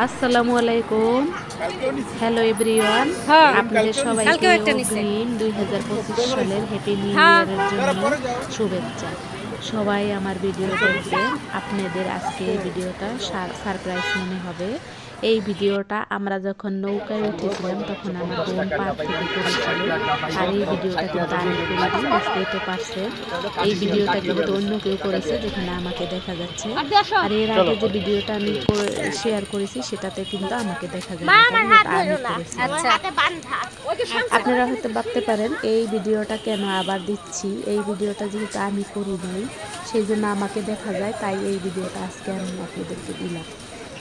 আসসালামু আলাইকুম। Hello everyone. হ্যাঁ আপনাদের সবাইকে কালকেও একটা নিছে। অগ্রিম 2025 সালের হ্যাপি নিউ হ্যাঁ ইয়ারের জন্য শুভেচ্ছা। সবাই আমার ভিডিও দেখবেন। আপনাদের আজকে এই ভিডিওটা সারপ্রাইজ মনে হবে। এই ভিডিওটা আমরা যখন নৌকায় উঠেছিলাম তখন আমার বোন পার থেকে করেছিল। আর এই ভিডিওটা কিন্তু আমি করিনি, বুঝতেই তো পারছেন। এই ভিডিওটা কিন্তু অন্য কেউ করেছে, যেখানে আমাকে দেখা যাচ্ছে। আর এর আগে যে ভিডিওটা আমি শেয়ার করেছি সেটাতে কিন্তু আমাকে দেখা যায় না, কারণ ওটা আমি করেছি। আপনারা হয়তো ভাবতে পারেন এই ভিডিওটা কেন আবার দিচ্ছি। এই ভিডিওটা যেহেতু আমি করি নাই, সেই জন্য আমাকে দেখা যায়, তাই এই ভিডিওটা আজকে আমি আপনাদেরকে দিলাম।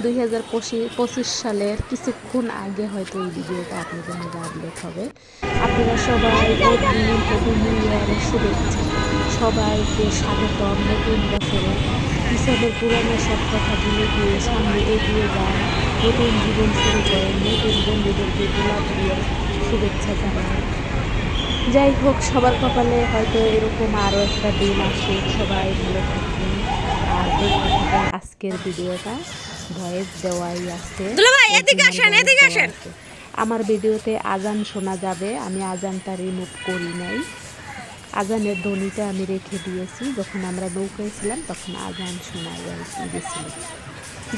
2025 সালের কিছুক্ষণ আগে হয়তো এই ভিডিওটা আপনাদের মাঝে আপলোড হবে। আপনারা সবাই অগ্রিম হ্যাপি নিউ ইয়ারের শুভেচ্ছা। সবাইকে স্বাগতম নতুন বছরে। পিছনের পুরানো সব কথা ভুলে গিয়ে সামনে এগিয়ে যান, নতুন জীবন শুরু করেন, নতুন বন্ধুদেরকে গোলাপ দিয়ে শুভেচ্ছা জানান। যাই হোক, সবার কপালে হয়তো এরকম আরও একটা দিন আসে। সবাই ভালো থাকবেন আর দেখতে থাকেন আজকের ভিডিওটা। ভয়েস দেওয়াই আছে, আমার ভিডিওতে আজান শোনা যাবে। আমি আজানটা রিমুভ করি নাই, আজানের ধ্বনিটা আমি রেখে দিয়েছি। যখন আমরা নৌকায় ছিলাম তখন আজান শোনা গেছিল।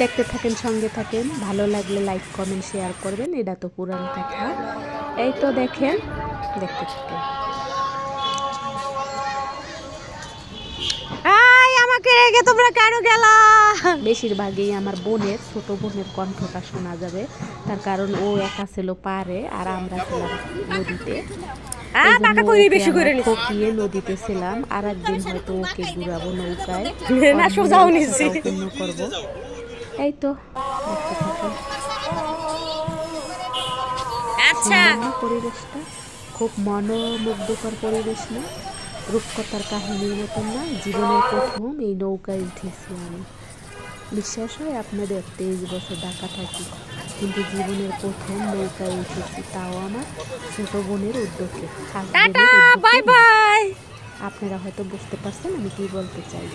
দেখতে থাকেন, সঙ্গে থাকেন। ভালো লাগলে লাইক কমেন্ট শেয়ার করবেন, এটা তো পুরান কথা। এই তো দেখেন, দেখতে থাকেন। আমাকে রেখে তোমরা কেন গেলা? বেশিরভাগই আমার বোনের, ছোট বোনের কণ্ঠটা শোনা যাবে, তার কারণ ও একা ছিল পারে আর আমরা ছিলাম নদীতে। ঠকিয়ে নদীতে ছিলাম। আর একদিন হয়তো ওকে ঘুরাবো নৌকায়, পূর্ণ করবো। এই তো দেখতে থাকুন। পরিবেশটা খুব মনোমুগ্ধকর পরিবেশ না? রূপকথার কাহিনীর মতন না? জীবনের প্রথম এই নৌকায় উঠেছি আমি। বিশ্বাস হয় আপনাদের? 23 বছর ঢাকা থাকি, কিন্তু জীবনের প্রথম নৌকায় উঠেছি, তাও আমার ছোট বোনের উদ্যোগে। আপনারা হয়তো বুঝতে পারছেন আমি কি বলতে চাই।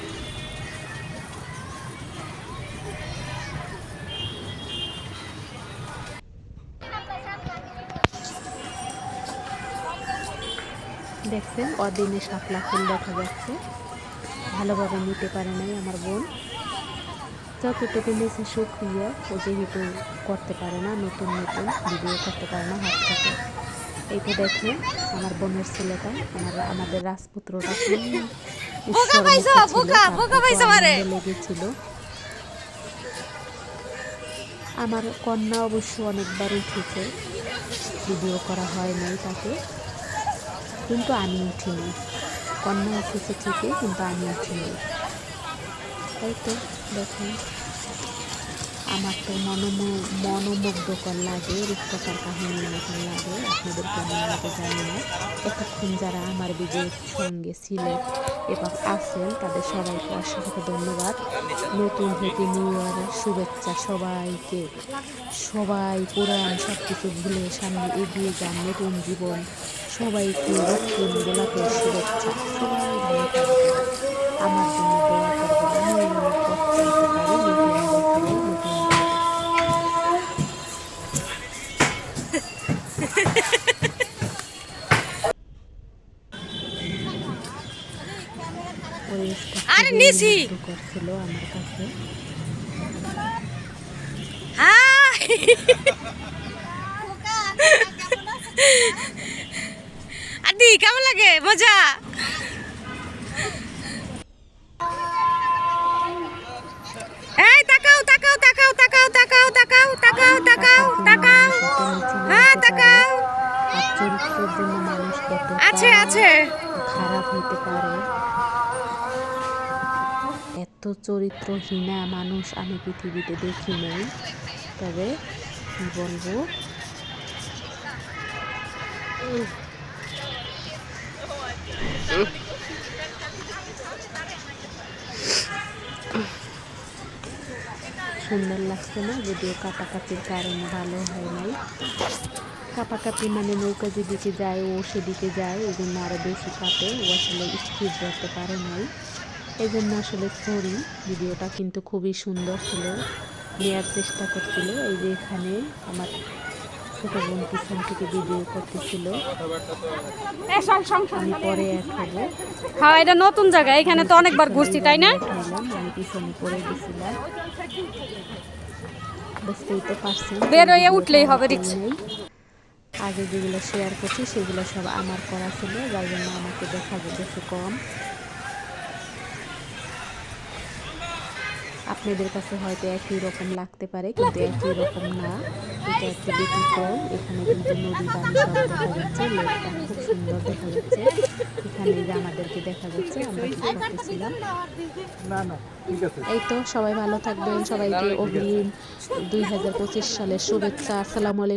দেখছেন অদিনে শাপলা ফুল দেখা যাচ্ছে, ভালোভাবে নিতে পারে নাই আমার বোন। যতটুকু নিচে শুক্রিয়া, ও যেহেতু করতে পারে না, নতুন ভিডিও করতে পারে না হাত থেকে। এইটা দেখেন আমার বোনের ছেলেটা, আমাদের রাজপুত্রটা লেগেছিল। আমার কন্যা অবশ্য অনেকবার উঠেছে, ভিডিও করা হয় নাই তাকে, কিন্তু আমি উঠিনি। কন্যা উঠেছে ঠিকই, কিন্তু আমি উঠিনি। তাই তো দেখুন, আমার তো মনোমুগ্ধকর লাগে, রূপকথার কাহিনীর মতন লাগে। আপনাদের কেমন লাগে জানি না। এতক্ষণ যারা আমার ভিডিওর সঙ্গে ছিলেন এবং আছেন, তাদের সবাইকে অসংখ্য ধন্যবাদ। নতুন হ্যাপি নিউ ইয়ারের শুভেচ্ছা সবাইকে। সবাই পুরাণ সব কিছু ভুলে সামনে এগিয়ে যান, নতুন জীবন। সবাইকে রক্তিম গোলাপের শুভেচ্ছা। সবাই ভালো থাকবেন, আমার জন্য দোয়া করবেন। আমি পথ চলতে পারি, নতুন বছরে নতুন পরিবেশটা করছিল আমার কাছে। আদি কেমন লাগে? মজা? এই তাকাও তাকাও তাকাও তাকাও তাকাও তাকাও তাকাও তাকাও তাকাও, হ্যাঁ তাকাও। আর চরিত্রের জন্য মানুষ কত খারাপ হইতে পারে, এত চরিত্রহীনা মানুষ আমি পৃথিবীতে দেখি নাই। তবে কি বলবো, সুন্দর লাগছে না? যদিও কাটাকাটির কারণে ভালো হয় নাই। কাপাকাপি মানে নৌকা যেদিকে যায় ও সেদিকে যায়, এই জন্য আরও বেশি কাটে। ও আসলে স্থির করতে পারে নাই, এই জন্য আসলে সরি। ভিডিওটা কিন্তু খুবই সুন্দর ছিল, নেওয়ার চেষ্টা করছিল। এই যে এখানে আমার ছোট বোন পিছন থেকে ভিডিও করতেছিল। আমি পরে এক হবো। হ্যাঁ এটা নতুন জায়গা, এখানে তো অনেকবার ঘুরছি তাই না? আমি পিছনে পড়ে গেছিলাম, বুঝতেই তো পারছেন। বের হয়ে উঠলেই হবে রিক্সা। আগে যেগুলো শেয়ার করছি সেগুলো সব আমার করা ছিল, যার জন্য আমাকে দেখা গেছে কম। আপনাদের কাছে হয়তো একই রকম লাগতে পারে, কিন্তু একই রকম না, এটা একটু ব্যতিক্রম। এখানে কিন্তু নদী পানি সব দেখা যাচ্ছে, লেকটা খুব সুন্দর দেখা যাচ্ছে। এখানে যে আমাদেরকে দেখা যাচ্ছে, আমরা কি করতেছিলাম। এই তো সবাই ভালো থাকবেন, সবাইকে অগ্রিম 2025 সালের শুভেচ্ছা। আসসালামু আলাইকুম।